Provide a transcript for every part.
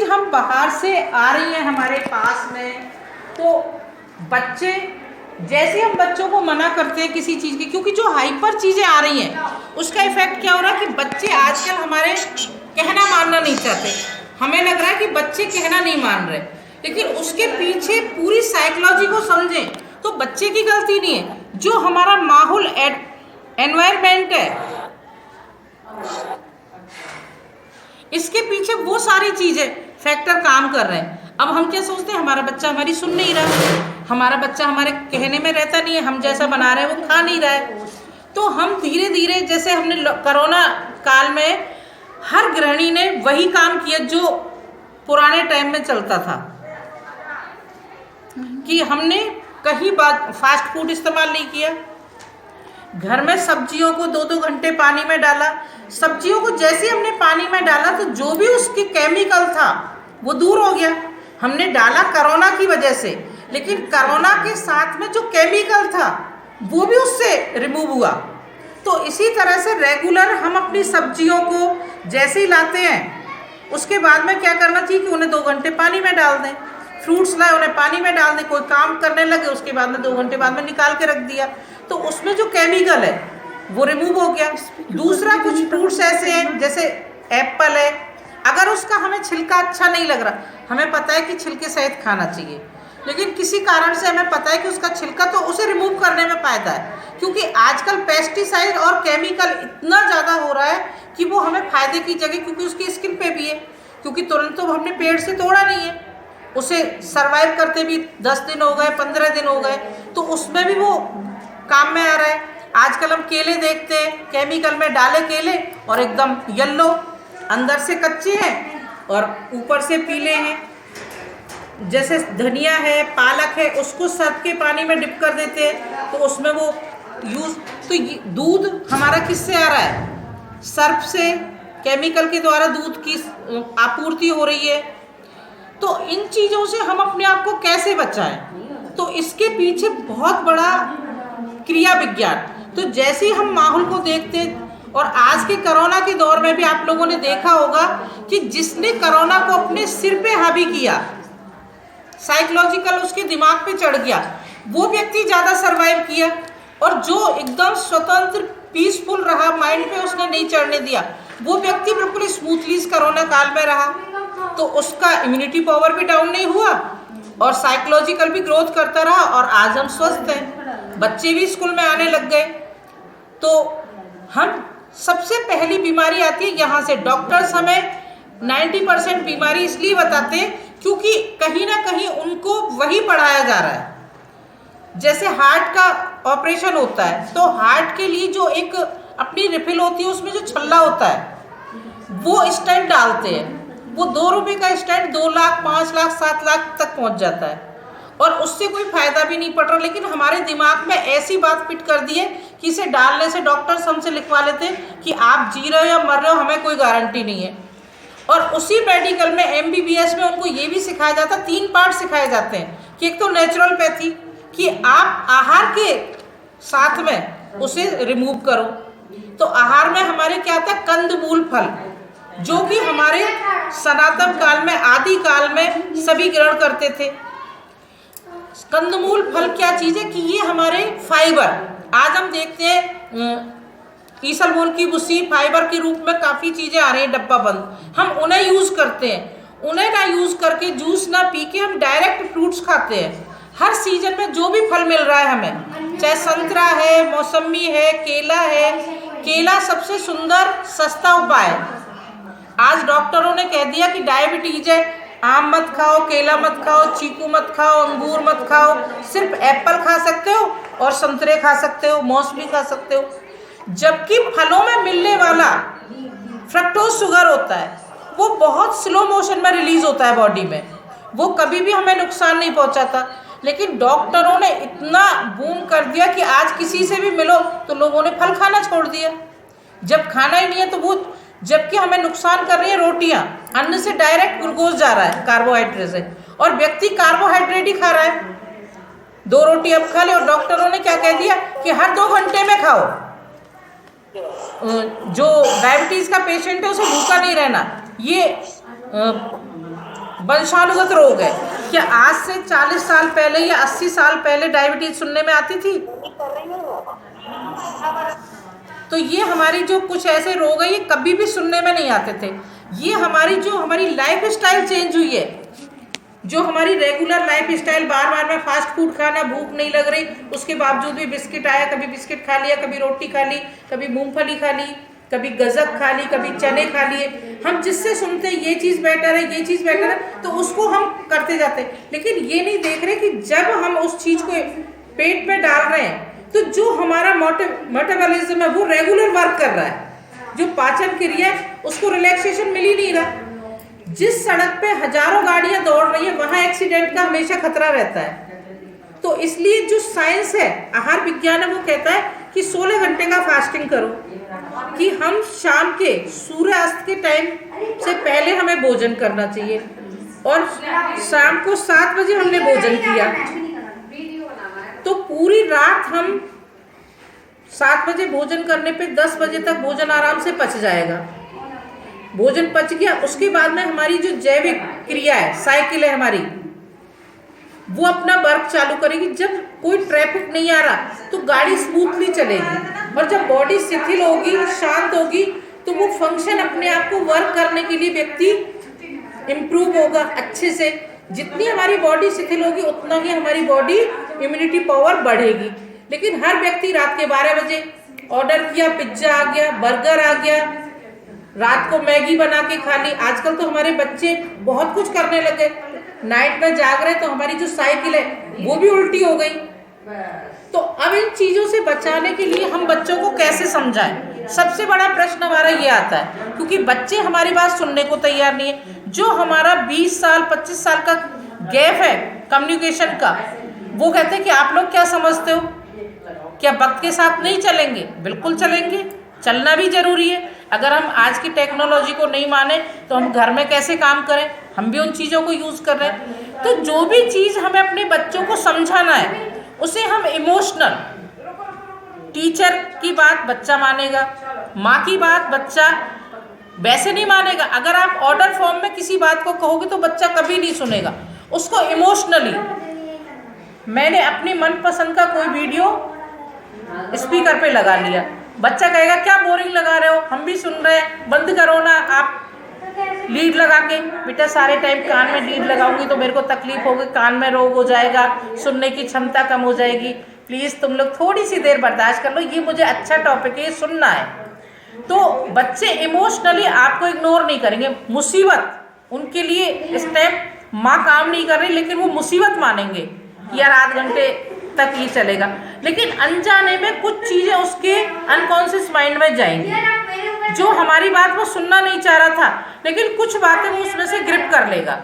हम बाहर से आ रही हैं हमारे पास में, तो बच्चे जैसे हम बच्चों को मना करते हैं किसी चीज़ की, क्योंकि जो हाइपर चीज़ें आ रही हैं उसका इफेक्ट क्या हो रहा है कि बच्चे आजकल हमारे कहना मानना नहीं चाहते। हमें लग रहा है कि बच्चे कहना नहीं मान रहे, लेकिन उसके पीछे पूरी साइकोलॉजी को समझें तो बच्चे की गलती नहीं है। जो हमारा माहौल एनवायरमेंट है, इसके पीछे वो सारी चीजें फैक्टर काम कर रहे हैं। अब हम क्या सोचते हैं, हमारा बच्चा हमारी सुन नहीं रहा, हमारा बच्चा हमारे कहने में रहता नहीं है, हम जैसा बना रहे हैं वो खा नहीं रहा है। तो हम धीरे धीरे, जैसे हमने कोरोना काल में हर गृहिणी ने वही काम किया जो पुराने टाइम में चलता था, कि हमने कहीं बात फास्ट फूड इस्तेमाल नहीं किया, घर में सब्जियों को 2-2 घंटे पानी में डाला। सब्जियों को जैसे हमने पानी में डाला तो जो भी उसके केमिकल था वो दूर हो गया। हमने डाला कोरोना की वजह से, लेकिन कोरोना के साथ में जो केमिकल था वो भी उससे रिमूव हुआ। तो इसी तरह से रेगुलर हम अपनी सब्जियों को जैसे ही लाते हैं, उसके बाद में क्या करना चाहिए कि उन्हें 2 घंटे पानी में डाल दें। फ्रूट्स लाए, उन्हें पानी में डाल दें, कोई काम करने लगे उसके बाद में 2 घंटे बाद में निकाल के रख दिया, तो उसमें जो केमिकल है वो रिमूव हो गया। दूसरा, कुछ फ्रूट्स ऐसे हैं जैसे एप्पल है, अगर उसका हमें छिलका अच्छा नहीं लग रहा, हमें पता है कि छिलके सहित खाना चाहिए, लेकिन किसी कारण से हमें पता है कि उसका छिलका, तो उसे रिमूव करने में फ़ायदा है। क्योंकि आजकल पेस्टिसाइड और केमिकल इतना ज़्यादा हो रहा है कि वो हमें फ़ायदे की जगह, क्योंकि उसकी स्किन पे भी है, क्योंकि तुरंत तो हमने पेड़ से तोड़ा नहीं है, उसे सरवाइव करते भी 10 दिन हो गए, 15 दिन हो गए, तो उसमें भी वो काम में आ रहा है। आजकल हम केले देखते हैं, केमिकल में डाले केले और एकदम येलो, अंदर से कच्चे हैं और ऊपर से पीले हैं। जैसे धनिया है, पालक है, उसको सर्फ के पानी में डिप कर देते हैं तो उसमें वो यूज़, तो दूध हमारा किससे आ रहा है? सर्फ से, केमिकल के द्वारा दूध की आपूर्ति हो रही है। तो इन चीज़ों से हम अपने आप को कैसे बचाएं? तो इसके पीछे बहुत बड़ा क्रिया विज्ञान। तो जैसे ही हम माहौल को देखते हैं, और आज के कोरोना के दौर में भी आप लोगों ने देखा होगा कि जिसने कोरोना को अपने सिर पे हावी किया, साइकोलॉजिकल उसके दिमाग पे चढ़ गया, वो व्यक्ति ज़्यादा सरवाइव किया, और जो एकदम स्वतंत्र पीसफुल रहा, माइंड पे उसने नहीं चढ़ने दिया, वो व्यक्ति बिल्कुल स्मूथली इस कोरोना काल में रहा। तो उसका इम्यूनिटी पावर भी डाउन नहीं हुआ और साइकोलॉजिकल भी ग्रोथ करता रहा, और आज हम स्वस्थ हैं, बच्चे भी स्कूल में आने लग गए। तो हम सबसे पहली बीमारी आती है यहाँ से। डॉक्टर्स हमें 90% बीमारी इसलिए बताते हैं क्योंकि कहीं ना कहीं उनको वही पढ़ाया जा रहा है। जैसे हार्ट का ऑपरेशन होता है, तो हार्ट के लिए जो एक अपनी रिफिल होती है, उसमें जो छल्ला होता है वो स्टेंट डालते हैं। वो 2 रुपये का स्टेंट 2 लाख, 5 लाख, 7 लाख तक पहुंच जाता है, और उससे कोई फायदा भी नहीं पड़ रहा। लेकिन हमारे दिमाग में ऐसी बात फिट कर दी है कि इसे डालने से डॉक्टर्स हमसे लिखवा लेते हैं कि आप जी रहे हो या मर रहे हो, हमें कोई गारंटी नहीं है। और उसी मेडिकल में MBBS में उनको ये भी सिखाया जाता है, 3 पार्ट सिखाए जाते हैं कि एक तो नेचुरोपैथी, कि आप आहार के साथ में उसे रिमूव करो। तो आहार में हमारे क्या आता है? कंदमूल फल, जो कि हमारे सनातन काल में, आदि काल में सभी ग्रहण करते थे। कंदमूल फल क्या चीज़ है कि ये हमारे फाइबर, आज हम देखते हैं ईसबगोल की भुस्सी फाइबर के रूप में काफ़ी चीज़ें आ रही हैं डब्बा बंद, हम उन्हें यूज़ करते हैं। उन्हें ना यूज़ करके, जूस ना पी के, हम डायरेक्ट फ्रूट्स खाते हैं। हर सीजन में जो भी फल मिल रहा है हमें, चाहे संतरा है, मौसमी है, केला है, केला सबसे सुंदर सस्ता उपाय है। आज डॉक्टरों ने कह दिया कि डायबिटीज है, आम मत खाओ, केला मत खाओ, चीकू मत खाओ, अंगूर मत खाओ, सिर्फ एप्पल खा सकते हो और संतरे खा सकते हो, मौसमी खा सकते हो। जबकि फलों में मिलने वाला फ्रक्टोज शुगर होता है, वो बहुत स्लो मोशन में रिलीज होता है बॉडी में, वो कभी भी हमें नुकसान नहीं पहुंचाता। लेकिन डॉक्टरों ने इतना बूम कर दिया कि आज किसी से भी मिलो तो लोगों ने फल खाना छोड़ दिया। जब खाना ही नहीं है तो वो, जबकि हमें नुकसान कर रही है रोटियां, अन्न से डायरेक्ट ग्लूकोज जा रहा है कार्बोहाइड्रेट से, और व्यक्ति कार्बोहाइड्रेट ही खा रहा है। 2 रोटी अब खा ले, और डॉक्टरों ने क्या कह दिया कि हर 2 घंटे में खाओ। जो डायबिटीज का पेशेंट है उसे भूखा नहीं रहना, ये वंशानुगत रोग है। क्या आज से 40 साल पहले या 80 साल पहले डायबिटीज सुनने में आती थी? तो ये हमारी जो कुछ ऐसे रोग है ये कभी भी सुनने में नहीं आते थे। ये हमारी लाइफ स्टाइल चेंज हुई है, जो हमारी रेगुलर लाइफ स्टाइल, बार बार में फास्ट फूड खाना, भूख नहीं लग रही उसके बावजूद भी बिस्किट आया, कभी बिस्किट खा लिया, कभी रोटी खा ली, कभी मूंगफली खा ली, कभी गजक खा ली, कभी चने खा लिए। हम जिससे सुनते हैं ये चीज़ बेटर है, ये चीज़ बेटर है, तो उसको हम करते जाते हैं, लेकिन ये नहीं देख रहे कि जब हम उस चीज़ को पेट में डाल रहे हैं तो जो हमारा मेटाबॉलिज्म है वो रेगुलर वर्क कर रहा है, जो पाचन क्रिया है उसको रिलैक्सेशन मिल ही नहीं रहा। जिस सड़क पे हजारों गाड़ियां दौड़ रही है वहां एक्सीडेंट का हमेशा खतरा रहता है। तो इसलिए जो साइंस है, आहार विज्ञान है, वो कहता है कि 16 घंटे का फास्टिंग करो, कि हम शाम के सूर्यास्त के टाइम से पहले हमें भोजन करना चाहिए, और शाम को 7 बजे हमने भोजन किया तो पूरी रात हम 7 बजे भोजन करने पे 10 बजे तक भोजन आराम से पच जाएगा। भोजन पच गया, उसके बाद में हमारी जो जैविक क्रिया है, साइकिल है हमारी, वो अपना वर्क चालू करेगी। जब कोई ट्रैफिक नहीं आ रहा तो गाड़ी स्मूथली चलेगी, और जब बॉडी शिथिल होगी, शांत होगी, तो वो फंक्शन अपने आप को वर्क करने के लिए व्यक्ति इम्प्रूव होगा अच्छे से। जितनी हमारी बॉडी शिथिल होगी उतना ही हमारी बॉडी इम्यूनिटी पावर बढ़ेगी। लेकिन हर व्यक्ति रात के 12 बजे ऑर्डर किया, पिज्जा आ गया, बर्गर आ गया, रात को मैगी बना के खा ली। आजकल तो हमारे बच्चे बहुत कुछ करने लगे, नाइट में जाग रहे तो हमारी जो साइकिल है वो भी उल्टी हो गई। तो अब इन चीज़ों से बचाने के लिए हम बच्चों को कैसे समझाएं? सबसे बड़ा प्रश्न हमारा ये आता है, क्योंकि बच्चे हमारी बात सुनने को तैयार नहीं है। जो हमारा 20 साल 25 साल का गैप है कम्युनिकेशन का, वो कहते हैं कि आप लोग क्या समझते हो, क्या वक्त के साथ नहीं चलेंगे? बिल्कुल चलेंगे, चलना भी जरूरी है। अगर हम आज की टेक्नोलॉजी को नहीं माने तो हम घर में कैसे काम करें? हम भी उन चीज़ों को यूज़ कर रहे हैं। तो जो भी चीज़ हमें अपने बच्चों को समझाना है उसे हम इमोशनल, टीचर की बात बच्चा मानेगा, माँ की बात बच्चा वैसे नहीं मानेगा। अगर आप ऑर्डर फॉर्म में किसी बात को कहोगे तो बच्चा कभी नहीं सुनेगा, उसको इमोशनली। मैंने अपनी मनपसंद का कोई वीडियो स्पीकर पे लगा लिया, बच्चा कहेगा क्या बोरिंग लगा रहे हो, हम भी सुन रहे हैं, बंद करो ना आप लीड लगा के। बेटा सारे टाइम कान में लीड लगाऊंगी तो मेरे को तकलीफ होगी, कान में रोग हो जाएगा, सुनने की क्षमता कम हो जाएगी, प्लीज़ तुम लोग थोड़ी सी देर बर्दाश्त कर लो, ये मुझे अच्छा टॉपिक है, ये सुनना है। तो बच्चे इमोशनली आपको इग्नोर नहीं करेंगे। मुसीबत उनके लिए इस टाइम माँ काम नहीं कर रही, लेकिन वो मुसीबत मानेंगे यार आध घंटे तक ये चलेगा। लेकिन अनजाने में कुछ चीज़ें उसके अनकॉन्शियस माइंड में जाएंगी, जो हमारी बात वो सुनना नहीं चाह रहा था, लेकिन कुछ बातें वो उसमें से ग्रिप कर लेगा।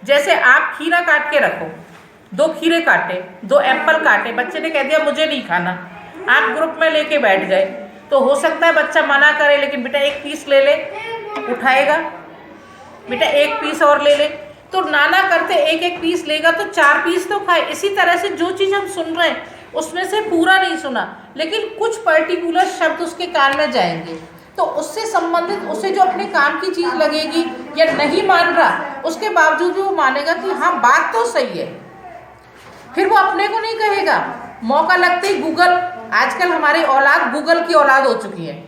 जैसे आप खीरा काट के रखो, 2 खीरे काटे, 2 एप्पल काटे, बच्चे ने कह दिया मुझे नहीं खाना, आप ग्रुप में लेके बैठ गए, तो हो सकता है बच्चा मना करे, लेकिन बेटा 1 पीस ले ले, उठाएगा, बेटा 1 पीस और ले ले, तो नाना करते 1-1 पीस लेगा तो 4 पीस तो खाए। इसी तरह से जो चीज़ हम सुन रहे हैं उसमें से पूरा नहीं सुना, लेकिन कुछ पर्टिकुलर शब्द उसके कान में जाएंगे, तो उससे संबंधित उसे जो अपने काम की चीज़ लगेगी या नहीं मान रहा, उसके बावजूद भी वो मानेगा कि हाँ बात तो सही है। फिर वो अपने को नहीं कहेगा, मौका लगते ही गूगल, आजकल हमारी औलाद गूगल की औलाद हो चुकी है,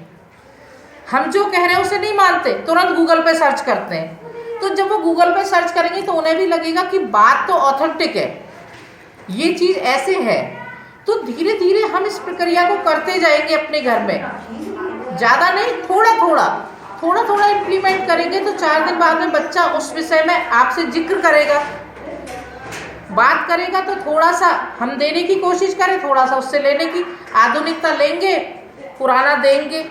हम जो कह रहे हैं उसे नहीं मानते, तुरंत गूगल पे सर्च करते हैं। तो जब वो गूगल पे सर्च करेंगे तो उन्हें भी लगेगा कि बात तो ऑथेंटिक है, ये चीज़ ऐसे है। तो धीरे धीरे हम इस प्रक्रिया को करते जाएंगे अपने घर में, ज़्यादा नहीं, थोड़ा थोड़ा इम्प्लीमेंट करेंगे तो 4 दिन बाद में बच्चा उस विषय में आपसे जिक्र करेगा, बात करेगा, तो थोड़ा सा हम देने की कोशिश करें, थोड़ा सा उससे लेने की, आधुनिकता लेंगे, पुराना देंगे।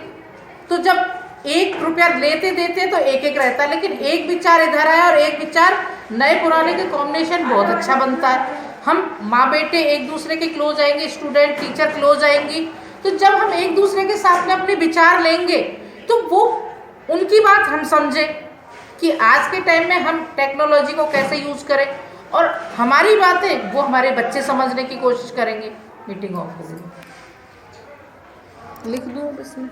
तो जब 1 रुपया लेते देते तो 1-1 रहता है, लेकिन एक विचार इधर आया और एक विचार नए पुराने के कॉम्बिनेशन बहुत अच्छा बनता है। हम माँ बेटे एक दूसरे के क्लोज आएंगे, स्टूडेंट टीचर क्लोज आएंगी। तो जब हम एक दूसरे के साथ में अपने विचार लेंगे तो वो उनकी बात हम समझें कि आज के टाइम में हम टेक्नोलॉजी को कैसे यूज़ करें, और हमारी बातें वो हमारे बच्चे समझने की कोशिश करेंगे। मीटिंग ऑफ हो गई, लिख दूँ इसमें।